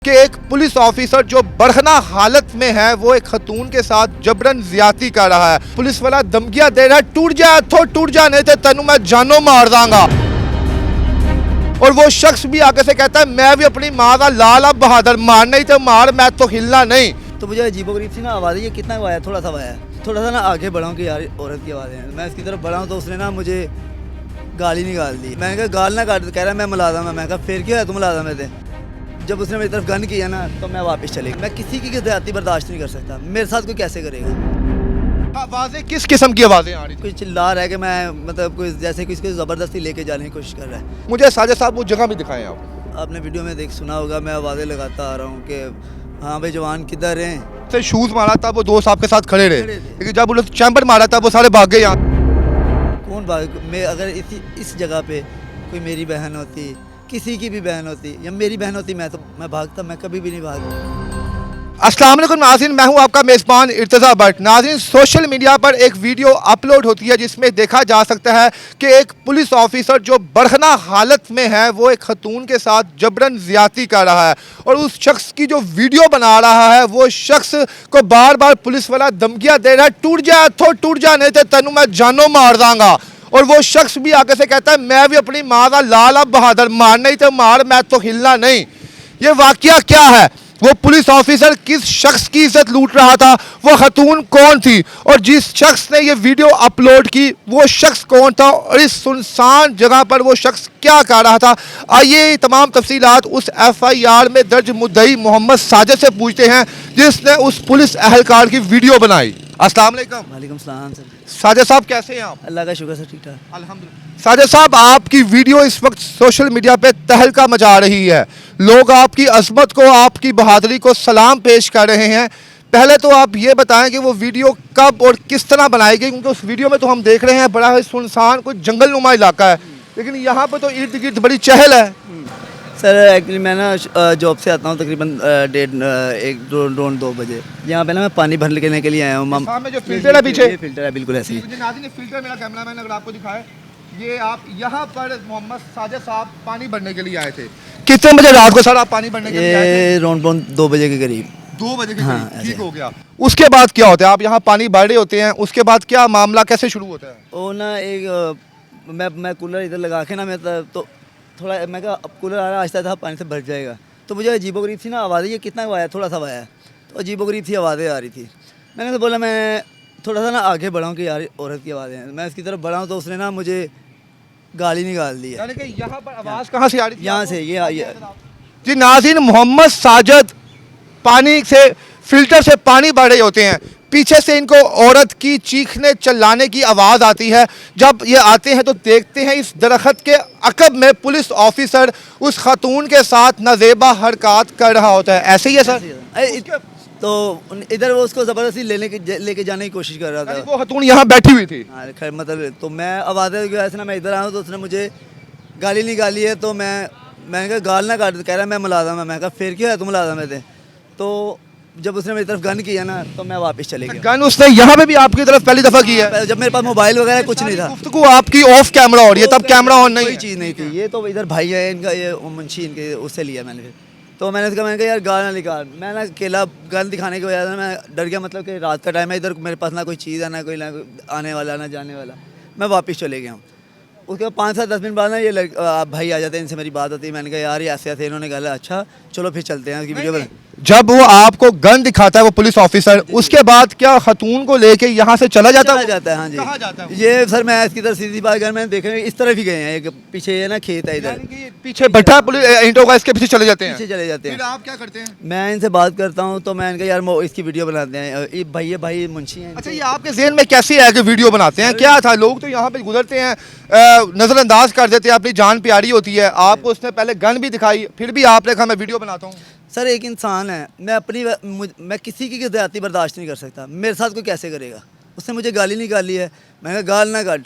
कि एक police officer जो बरहना हालत में है वो एक खतून के साथ जबरन ज्यादती कर रहा है। पुलिस वाला धमकियां दे रहा है, टूट जा हथों टूट जा, नहीं तो तेनू मैं जानों मार दांगा। और वो शख्स भी आगे से कहता है मैं भी अपनी माँ का लाला बहादुर, मार नहीं तो मार, मैं तो हिलना नहीं। तो मुझे अजीबोगरीब सी ना आवाज़ है, ये कितना आया, थोड़ा सा आया, थोड़ा सा ना आगे बढ़ाऊँ कि यार औरत की आवाज़ है। मैं इसकी तरफ बढ़ाऊँ तो उसने ना मुझे गाली निकाल दी। मैंने कहा गाल ना काट, कह रहा है मैं मुलाज़िम है। मैं कहा फिर क्या है, तुम मुलाज़िम है थे। जब उसने मेरी तरफ गन किया ना तो मैं वापस चले गया। मैं किसी की ज़्यादती बर्दाश्त नहीं कर सकता, मेरे साथ कोई कैसे करेगा। आवाजें किस किस्म की आवाजें आ रही थी? कोई चिल्ला रहा है कि मैं मतलब कोई जैसे किसी को ज़बरदस्ती लेके जाने की कोशिश कर रहा है। मुझे साजिद साहब वो जगह भी दिखाएं आप। आपने वीडियो में देख सुना होगा, मैं आवाज़ें लगाता आ रहा हूँ कि हाँ भाई जवान किधर हैं। से शूज मारा था वो दोस्त आपके साथ खड़े रहे, खड़े थे। लेकिन जब उन्होंने चैम्बर मारा था वो सारे भाग गए। यहाँ कौन भाग, मैं अगर इस जगह पे कोई मेरी बहन होती, किसी की भी बहन होती या मेरी बहन होती, मैं भागता, मैं कभी भी नहीं भागता। अस्सलाम वालेकुम नाज़रीन, मैं हूं आपका मेज़बान इर्तज़ा भट्ट। नाज़रीन, सोशल मीडिया पर एक वीडियो अपलोड होती है जिसमें देखा जा सकता है कि एक पुलिस ऑफिसर जो बरहना हालत में है वो एक खतून के साथ जबरन ज़्यादती कर रहा है। और उस शख्स की जो वीडियो बना रहा है वो शख्स को बार बार पुलिस वाला धमकियाँ दे रहा है, टूट जा हथों टूट जा, नहीं तो तेनू मैं जानों मार दांगा। और वो शख्स भी आगे से कहता है मैं भी अपनी माँ का लाला बहादुर, मार नहीं तो मार, मैं तो हिलना नहीं। ये वाकया क्या है? वो पुलिस ऑफिसर किस शख्स की इज्जत लूट रहा था? वो खतून कौन थी? और जिस शख्स ने ये वीडियो अपलोड की वो शख्स कौन था? और इस सुनसान जगह पर वो शख्स क्या कर रहा था? आइए तमाम तफसीलात उस FIR में दर्ज मुद्दई मोहम्मद साजिद से पूछते हैं जिसने उस पुलिस अहलकार की वीडियो बनाई। अस्सलाम वालेकुम। वालेकुम सलाम सर। साजिद साहब कैसे हैं आप? अल्लाह का शुक्र सर, ठीक ठाक। अल्हम्दुलिल्लाह। साजिद साहब, आपकी वीडियो इस वक्त सोशल मीडिया पे तहलका मचा रही है। लोग आपकी अज़मत को, आपकी बहादुरी को सलाम पेश कर रहे हैं। पहले तो आप ये बताएं कि वो वीडियो कब और किस तरह बनाई गई, क्योंकि उस वीडियो में तो हम देख रहे हैं बड़ा ही सुनसान कोई जंगल नुमा इलाका है, लेकिन यहाँ पर तो इर्द गिर्द बड़ी चहल है। सर एक्चुअली मैं ना जॉब से आता हूँ तकरीबन 1-2 बजे। यहाँ पे ना मैं पानी भर लेने के लिए आया हूँ। सामने जो फिल्टर है पीछे, ये फिल्टर है, बिल्कुल ऐसे ही। फिल्टर मेरा कैमरामैन अगर आपको दिखाए, ये आप यहाँ पर मोहम्मद साजिद साहब पानी भरने के लिए आए थे। कितने बजे रात को सर आप पानी भरने के लिए आए थे? ये राउंड 2 बजे के करीब। 2 बजे के हाँ, करीब, ठीक ऐसे। हो गया। उसके बाद क्या होता है? आप यहाँ पानी भर रहे होते हैं, उसके बाद क्या मामला कैसे शुरू होता है? वो ना मैं कूलर इधर लगा के ना, मैं तो थोड़ा मैं कहा अब कूलर आ रहा आहिस्ता था, पानी से भर जाएगा। तो मुझे अजीबोगरीब सी ना आवाज़ है, ये कितना आया, थोड़ा सा आया, तो अजीबोगरीब सी आवाज़ें आ रही थी। मैंने तो बोला मैं थोड़ा सा ना आगे बढ़ाऊँ कि यार औरत की आवाज़ है। मैं इसकी तरफ बढ़ाऊँ तो उसने ना मुझे गाली निकाल दी है। यानी कि यहाँ पर आवाज़ कहाँ से आ रही थी? यहाँ से ये आई है। जी नाज़रीन, मोहम्मद साजिद पानी से, फिल्टर से पानी भर रहे होते हैं। पीछे से इनको औरत की चीखने चिल्लाने की आवाज़ आती है। जब ये आते हैं तो देखते हैं इस दरख्त के अकब में पुलिस ऑफिसर उस खातून के साथ नाजेबा हरकत कर रहा होता है। ऐसे ही है सर? तो इधर वो उसको ज़बरदस्ती लेके जाने की कोशिश कर रहा था। वो खातून यहाँ बैठी हुई थी। हाँ खैर, मतलब तो मैं आवाज़ें ऐसे ना, मैं इधर आया हूँ तो उसने मुझे गाली निकाली है। तो मैंने कहा गाल ना काट, कह रहा है मैं मुलाज़िम है। मैं कहा फिर क्या है, तुम मुलाज़िम है थे। तो जब उसने मेरी तरफ गन किया ना तो मैं वापस चले गया। गन उसने यहाँ पे भी आपकी तरफ पहली दफ़ा की है? जब मेरे पास मोबाइल वगैरह कुछ नहीं था। गुफ्तगू आपकी ऑफ कैमरा हो रही है, तब कैमरा ऑन नहीं कोई है। चीज़ नहीं थी। ये तो इधर भाई है इनका, ये मुंशी, इनके उससे लिया मैंने। फिर तो मैंने कहा यार गाल ना निकाल। मैं ना अकेला गन दिखाने की वजह से मैं डर गया, मतलब कि रात का टाइम है, इधर मेरे पास ना कोई चीज़ है, ना कोई आने वाला ना जाने वाला। मैं वापस चले गया हूँ। उसके बाद 5 से 10 मिनट बाद ना ये भाई आ जाते हैं, इनसे मेरी बात होती है। मैंने कहा यार ये ऐसे ऐसे, इन्होंने कहा अच्छा चलो फिर चलते हैं, उसकी वीडियो बना। जब वो आपको गन दिखाता है वो पुलिस ऑफिसर, उसके बाद क्या खतून को लेके यहाँ से चला जाता है? जाता है, हाँ जी। कहाँ जाता है? ये सर मैं इसकी तरफ सीधी बात कर, मैंने देखा इस तरफ ही गए हैं। एक पीछे ये ना खेत है, इधर यानी कि पीछे बैठा है पुलिस ईंटों का, इसके पीछे चले जाते हैं। पीछे चले जाते हैं। फिर आप क्या करते हैं? मैं इनसे बात करता हूँ तो मैं इनका यार इसकी वीडियो बनाते हैं। ये भाई मुंशी हैं। अच्छा, ये आपके ज़हन में कैसे है कि वीडियो बनाते हैं? क्या था, लोग तो यहाँ पे गुजरते हैं, नज़रअंदाज कर देते हैं, अपनी जान प्यारी होती है। आपको उसने पहले गन भी दिखाई, फिर भी आपने कहा मैं वीडियो बनाता हूँ। सर एक इंसान है, मैं किसी की ज़्यादती बर्दाश्त नहीं कर सकता, मेरे साथ कोई कैसे करेगा। उसने मुझे गाली निकाली है। मैं कहा गाल ना काट,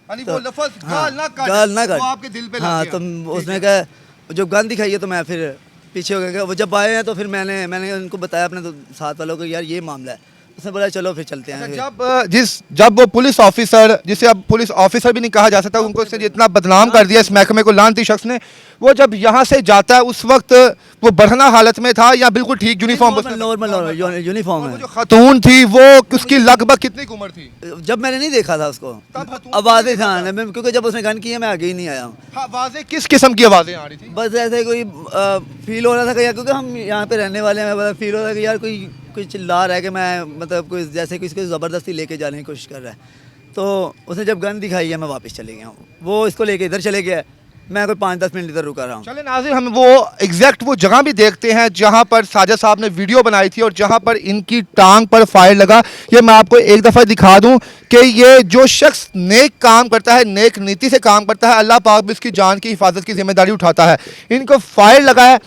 यानी वो लफ्ज़ गाल ना काट, गाल ना काट, वो आपके दिल पे लग हाँ। गया। तो उसने कहा जब गन दिखाई है तो मैं फिर पीछे हो गया। वो जब आए हैं तो फिर मैंने उनको बताया अपने साथ वालों को यार ये मामला है। उसने बोला चलो फिर चलते हैं। जब वो पुलिस ऑफिसर, जिसे अब पुलिस ऑफिसर भी नहीं कहा जा सकता, उनको इसने जितना बदनाम कर दिया इस महकमे को, लानती शख्स ने, वो जब यहाँ से जाता है उस वक्त वो बरहना हालत में था या बिल्कुल ठीक यूनिफॉर्म? नॉर्मल यूनिफॉर्म है। जो खातून थी वो उसकी लगभग कितनी उम्र थी? जब मैंने नहीं देखा था उसको, आवाज़ें था क्योंकि जब उसने गन किया मैं आगे ही नहीं आया हूँ। आवाजें किस किस्म की आवाजें आ रही थी? बस ऐसे कोई फील हो रहा था कि यार, क्योंकि हम यहाँ पे रहने वाले हैं, फील हो रहा था कि यार कोई चिल्ला रहा है कि मैं मतलब कोई जैसे किसी को ज़बरदस्ती लेके जाने की कोशिश कर रहा है। तो उसने जब गन दिखाई है मैं वापस चले गया हूँ, वो इसको लेके इधर चले गया, मैं कोई 5-10 मिनट इधर रुका रहा हूँ। चले नाज़िर, हम वो एग्जैक्ट वो जगह भी देखते हैं जहां पर साजिद साहब ने वीडियो बनाई थी और जहां पर इनकी टांग पर फायर लगा। ये मैं आपको एक दफ़ा दिखा दूं कि ये जो शख्स नेक काम करता है, नेक नीति से काम करता है, अल्लाह पाक भी इसकी जान की हिफाजत की जिम्मेदारी उठाता है। इनको फायर लगा है,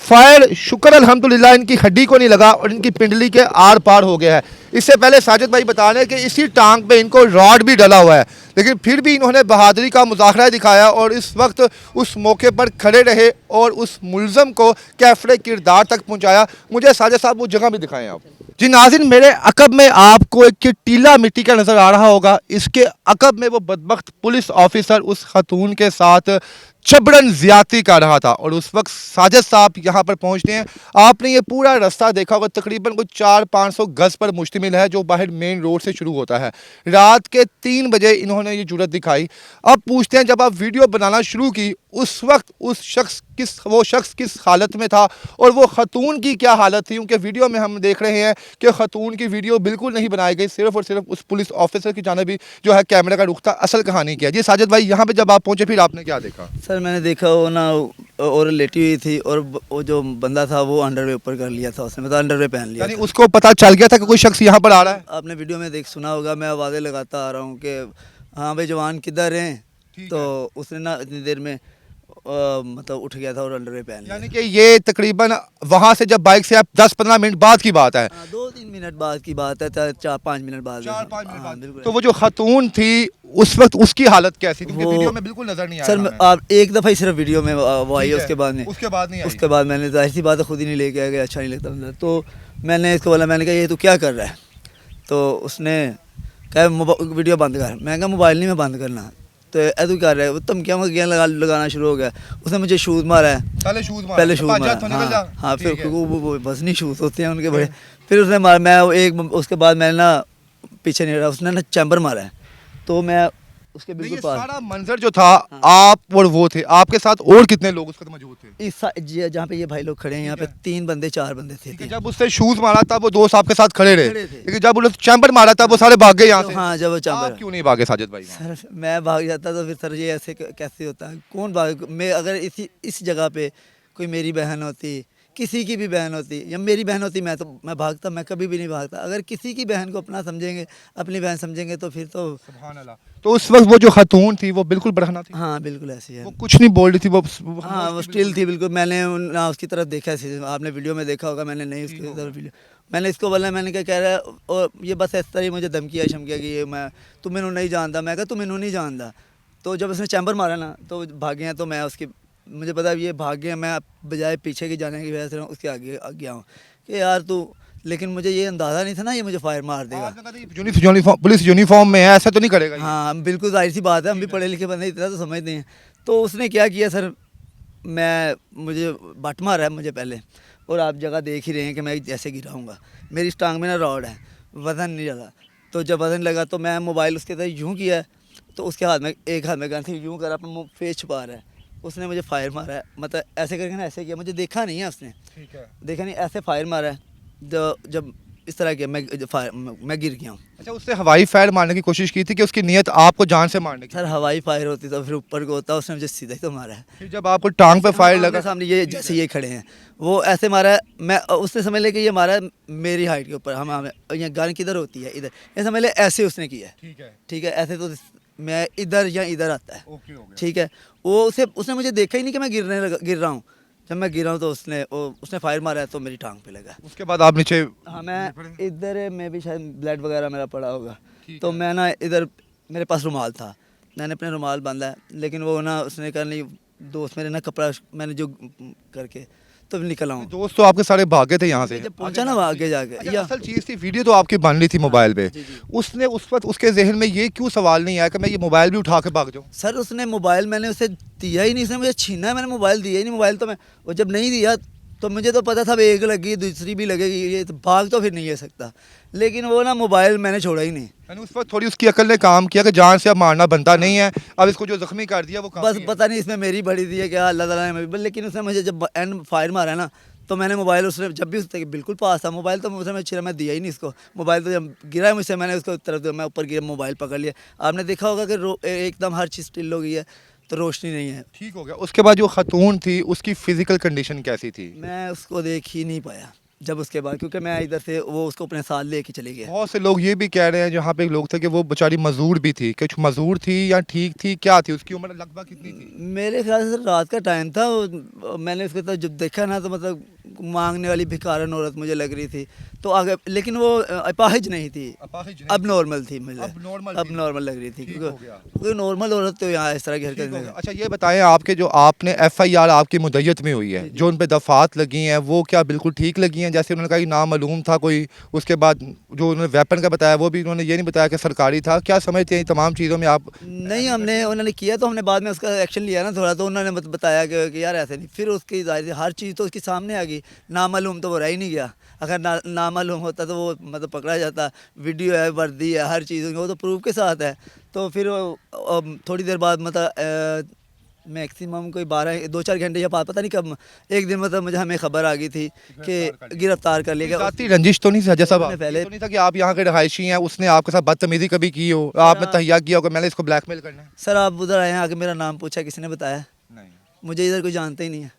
फायर शुक्र अल्हम्दुलिल्लाह इनकी हड्डी को नहीं लगा और इनकी पिंडली के आर पार हो गया है। इससे पहले साजिद भाई बता रहे हैं कि इसी टांग पे इनको रॉड भी डला हुआ है, लेकिन फिर भी इन्होंने बहादुरी का मुजाहरा दिखाया और इस वक्त उस मौके पर खड़े रहे और उस मुल्ज़म को कैफरे किरदार तक पहुंचाया। मुझे साजिद साहब वो जगह भी दिखाएं आप। जी नाज़रीन, मेरे अकब में आपको एक टीला मिट्टी का नज़र आ रहा होगा। इसके अकब में वो बदबख्त पुलिस ऑफिसर उस खातून के साथ जबरन ज्यादती कर रहा था और उस वक्त साजिद साहब यहाँ पर पहुँचते हैं। आपने ये पूरा रास्ता देखा होगा, तकरीबन कुछ 400-500 गज पर मुश्तमिल है, जो बाहर मेन रोड से शुरू होता है। रात के 3 बजे इन्होंने ये जुर्रत दिखाई। अब पूछते हैं, जब आप वीडियो बनाना शुरू की उस वक्त वो शख्स किस हालत में था और वो खतून की क्या हालत थी? क्योंकि वीडियो में हम देख रहे हैं कि खतून की वीडियो बिल्कुल नहीं बनाई गई, सिर्फ और सिर्फ उस पुलिस ऑफिसर की जानिब भी जो है कैमरे का रुख था। असल कहानी क्या है? जी साजिद भाई, यहाँ पे जब आप पहुंचे फिर आपने क्या देखा? सर मैंने देखा वो ना और लेटी हुई थी और वो जो बंदा था वो अंडरवे ऊपर कर लिया था उसने, मतलब अंडरवे पहन लिया यानी था। उसको पता चल गया था कि कोई शख्स यहाँ पर आ रहा है? आपने वीडियो में देख सुना होगा, मैं आवाज़ें लगाता आ रहा हूँ कि हाँ भाई जवान किधर हैं, तो उसने ना इतनी देर में मतलब उठ गया था और अंडरवे पहन लिया। यानी कि ये तकरीबन वहाँ से जब बाइक से आप 10-15 मिनट बाद की बात है? 2-3 मिनट बाद की बात है, 4-5 मिनट बाद। 4-5 मिनट बाद। बिल्कुल। तो वो जो खातून थी उस वक्त उसकी हालत कैसी थी? वो वीडियो में बिल्कुल नजर नहीं आया। सर आप एक दफ़ा ही सिर्फ वीडियो में वो आई है, उसके बाद नहीं, उसके बाद नहीं आई। उसके बाद मैंने जाहिर सी बात है खुद ही नहीं लेके आ गया, अच्छा नहीं लगता मुझे। तो मैंने इसको बोला, मैंने कहा ये तू क्या कर रहा है? तो उसने कहा वीडियो बंद कर। मैं कहा मोबाइल नहीं मैं बंद करना। तो ऐसा कर रहा है, वो धमकियाँ लगाना शुरू हो गया। उसने मुझे शूज़ मारा है, पहले शूज़ मारा, हाँ फिर वो वज़नी शूज़ होते हैं उनके बड़े, फिर उसने मारा। मैं उसके बाद मैंने ना पीछे नहीं रहा, उसने ना चैम्बर मारा है, तो मैं उसके बिल्कुल ये पास। सारा मंजर जो था, आप और वो थे, आपके साथ और कितने लोग उस वक्त मौजूद थे? जहाँ पे ये भाई लोग खड़े हैं, यहाँ पे 4 बंदे थे। जब उससे शूज मारा था वो दोस्त आपके साथ खड़े रहे, खड़े थे। लेकिन जब उन्होंने चैम्बर मारा था वो सारे भाग गए यहाँ से? हाँ, जब वो आप चैम्बर। क्यों नहीं भागे साजिद भाई? सर मैं भाग जाता तो फिर सर ये ऐसे कैसे होता है? कौन भाग? मैं अगर इस जगह पे कोई मेरी बहन होती, किसी की भी बहन होती या मेरी बहन होती, मैं भागता? मैं कभी भी नहीं भागता। अगर किसी की बहन को अपना समझेंगे, अपनी बहन समझेंगे, तो फिर तो सुभान अल्लाह। तो उस वक्त वो जो खातून थी वो बिल्कुल बरहना थी? हाँ बिल्कुल ऐसी है। वो कुछ नहीं बोल रही थी? वो हाँ वो स्टिल थी बिल्कुल। मैंने ना उसकी तरफ देखा, आपने वीडियो में देखा होगा, मैंने नहीं उसकी तरफ वीडियो। मैंने इसको बोला, मैंने क्या कह रहा है, और ये बस इस तरह ही मुझे धमकिया शमकिया कि ये तुम मैनू नहीं जानता। मैं कहा तुम मैनू नहीं जानता। तो जब उसने चैम्बर मारा ना तो भागे हैं, तो मैं उसकी, मुझे पता ये भाग गया, मैं बजाय पीछे की जाने की वजह से उसके आगे आ गया हूँ कि यार तू, लेकिन मुझे ये अंदाज़ा नहीं था ना ये मुझे फायर मार देगा। पुलिस यूनिफॉर्म में है, ऐसा तो नहीं करेगा? हाँ बिल्कुल जाहिर सी बात है, हम भी पढ़े लिखे बंदे इतना तो समझते हैं। तो उसने क्या किया सर, मुझे बट मारा है मुझे पहले, और आप जगह देख ही रहे हैं कि मैं जैसे गिराऊँगा, मेरी इस टांग में ना रॉड है, वज़न नहीं लगा। तो जब वज़न लगा तो मैं मोबाइल उसके तरह यूँ किया, तो उसके हाथ में एक हाथ में गन थी, यूँ कर अपना फेस छुपा रहा है। उसने मुझे फायर मारा है, मतलब ऐसे करके ना ऐसे किया, मुझे देखा नहीं है उसने, ठीक है, देखा नहीं, ऐसे फायर मारा है। जब इस तरह किया मैं गिर गया हूँ। अच्छा, उससे हवाई फायर मारने की कोशिश की थी कि उसकी नीयत आपको जान से मारने की? सर हवाई फायर होती तो फिर ऊपर को होता, उसने मुझे सीधा ही तो मारा है। फिर जब आपको टांग पे फायर लगा, सामने ये जैसे ये खड़े हैं, वो ऐसे मारा है, मैं उसने समझ ले कि ये मारा है मेरी हाइट के ऊपर, हम यहाँ गन किधर होती है, इधर, ये समझ ले ऐसे उसने किया है। ठीक है, ठीक है, ऐसे तो मैं इधर या इधर आता है। ओके हो गया। ठीक है, वो उसने मुझे देखा ही नहीं कि मैं गिर रहा हूँ। जब मैं गिरा हूँ तो उसने फायर मारा है तो मेरी टांग पे लगा। उसके बाद आप नीचे? हाँ मैं इधर में भी शायद ब्लड वगैरह मेरा पड़ा होगा, तो मैं ना इधर, मेरे पास रुमाल था, मैंने अपने रुमाल बांधा है, लेकिन वो ना उसने कहा नहीं, दोस्त मेरे ना कपड़ा मैंने जो करके, तो निकला हूँ। दोस्त तो आपके सारे भागे थे यहाँ से। जब पहुंचा ना वहाँ आगे जाके अच्छा, या असल चीज़ थी, वीडियो तो आपकी बन रही थी मोबाइल पे, जी, जी। उसने उस वक्त उसके जहन में ये क्यों सवाल नहीं आया कि मैं ये मोबाइल भी उठा के भाग जाऊँ? सर उसने मोबाइल मैंने उसे दिया ही नहीं, उसने मुझे छीना है, मैंने मोबाइल दिया ही नहीं। मोबाइल तो मैं वो जब नहीं दिया तो मुझे तो पता था अब एक लगी दूसरी भी लगेगी, ये तो भाग तो फिर नहीं है सकता, लेकिन वो ना मोबाइल मैंने छोड़ा ही नहीं। यानी उस वक्त थोड़ी उसकी अकल ने काम किया कि जान से अब मारना बनता नहीं है, अब इसको जो जख्मी कर दिया वो बस काफी है। पता नहीं इसमें मेरी बड़ी थी है क्या, अल्लाह ताला ने मेरी, लेकिन उसने मुझे जब एंड फायर मारा ना तो मैंने मोबाइल उसने जब भी उसके बिल्कुल पास था मोबाइल, तो मुझे मैं छिरा मैं दिया ही नहीं इसको। मोबाइल तो जब गिरा है मुझसे, मैंने उसको तरफ मैं ऊपर गिरा, मोबाइल पकड़ लिया। आपने देखा होगा कि एकदम हर चीज़ स्टिल हो गई है, तो रोशनी नहीं है। ठीक हो गया। उसके बाद जो खतून थी उसकी फिजिकल कंडीशन कैसी थी? मैं उसको देख ही नहीं पाया जब उसके बाद, क्योंकि मैं इधर से वो उसको अपने साथ लेके चले गया। बहुत से लोग ये भी कह रहे हैं, जहाँ पे लोग थे, कि वो बेचारी मजदूर भी थी। कुछ मजदूर थी या ठीक थी, क्या थी? उसकी उम्र लगभग कितनी थी? मेरे ख्याल से रात का टाइम था, मैंने उसके साथ जब देखा ना तो मतलब मांगने वाली भिखारन औरत मुझे लग रही थी। तो आगे लेकिन वो अपाहिज नहीं थी, अपाहिज नहीं अब नॉर्मल थी मुझे, अब नॉर्मल अब थी। नॉर्मल लग रही थी, ठीक हो गया। क्योंकि नॉर्मल औरत तो यहाँ इस तरह की ठीक हरकत हो नहीं गया। करती। अच्छा, ये बताएं, आपके जो आपने FIR आपकी मुद्दत में हुई है, जो उन पे दफात लगी हैं, वो क्या बिल्कुल ठीक लगी हैं? जैसे उन्होंने कहा कि नामालूम था कोई, उसके बाद जो उन्होंने वेपन का बताया वो भी उन्होंने ये नहीं बताया कि सरकारी था। क्या समझते हैं इन तमाम चीज़ों में आप? नहीं, हमने उन्होंने किया तो हमने बाद में उसका एक्शन लिया ना थोड़ा, तो उन्होंने बताया कि यार ऐसे नहीं, फिर उसकी जाहिर सी हर चीज़ तो उसके सामने आ गई। नामालूम तो वो रह ही नहीं गया, अगर नामालूम होता तो वो मतलब पकड़ा जाता। वीडियो है, वर्दी है, हर चीज़ वो तो प्रूफ के साथ है। तो फिर थोड़ी देर बाद मतलब मैक्सिमम कोई 2-4 घंटे या पता नहीं कब एक दिन मतलब मुझे हमें खबर आ गई थी कि गिरफ्तार कर लिया गया। जाती रंजिश तो नहीं सजा साहब? उन्होंने पहले ये तो नहीं था कि आप यहाँ के रहायशी हैं, उसने आपके साथ बदतमीजी कभी की हो, आपने तहिया किया हो कि मैंने इसको ब्लैकमेल करना है? सर आप उधर आए हैं, आके मेरा नाम पूछा, किसी ने बताया? नहीं। मुझे इधर कोई जानता ही नहीं है।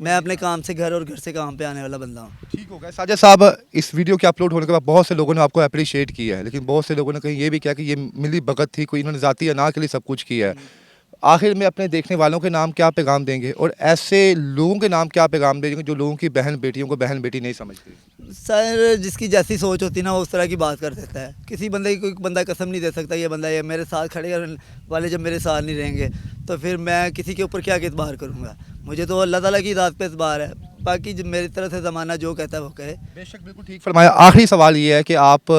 मैं अपने काम से घर और घर से काम पे आने वाला बंदा हूँ। ठीक हो गया। साजिद साहब, इस वीडियो के अपलोड होने के बाद बहुत से लोगों ने आपको अप्रिशिएट किया है, लेकिन बहुत से लोगों ने कहीं ये भी किया कि ये मिली भगत थी, कोई इन्होंने ज़ाती अना के लिए सब कुछ किया है। आखिर में अपने देखने वालों के नाम क्या पैगाम देंगे, और ऐसे लोगों के नाम क्या पैगाम देंगे जो लोगों की बहन बेटियों को बहन बेटी नहीं समझती? सर जिसकी जैसी सोच होती है ना वो उस तरह की बात कर देता है। किसी बंदे की कोई बंदा कसम नहीं दे सकता ये बंदा ये मेरे साथ खड़े वाले जब मेरे साथ नहीं रहेंगे तो फिर मैं किसी के ऊपर क्या एतबार करूँगा। मुझे तो अल्लाह ताला की इताअत पे एतबार है, बाकी जब मेरी तरफ से ज़माना जो कहता है वो कहे। बेशक, बिल्कुल ठीक फरमाया। आखिरी सवाल ये है कि आप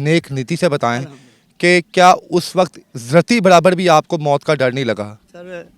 नेक नीति से बताएं कि क्या उस वक्त ज़रती बराबर भी आपको मौत का डर नहीं लगा? सर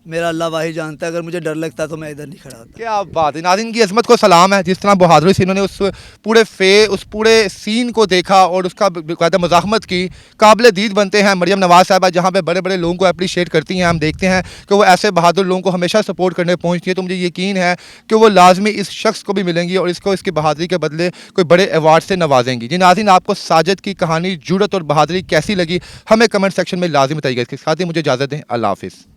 मेरा अल्लाह वाहिद जानता है, अगर मुझे डर लगता तो मैं इधर नहीं खड़ा होता। क्या बात है। नाज़रीन की अज़मत को सलाम है, जिस तरह बहादुरी से इन्होंने उस पूरे सीन को देखा और उसका बाकायदा मुज़ाहमत की। काबिल दीद बनते हैं मरियम नवाज़ साहबा, जहाँ पे बड़े बड़े लोगों को अप्रिशिएट करती हैं। हम देखते हैं कि वो ऐसे बहादुर लोगों को हमेशा सपोर्ट करने पहुँचती है, तो मुझे यकीन है कि वो लाजमी इस शख्स को भी मिलेंगी और इसको इसकी बहादुरी के बदले कोई बड़े अवार्ड से नवाजेंगी। जी नाज़रीन, आपको साजिद की कहानी जुर्रत और बहादुरी कैसी लगी हमें कमेंट सेक्शन में लाजिम बताइएगा। इसके साथ ही मुझे इजाज़त दें। अल्लाह हाफ़िज़।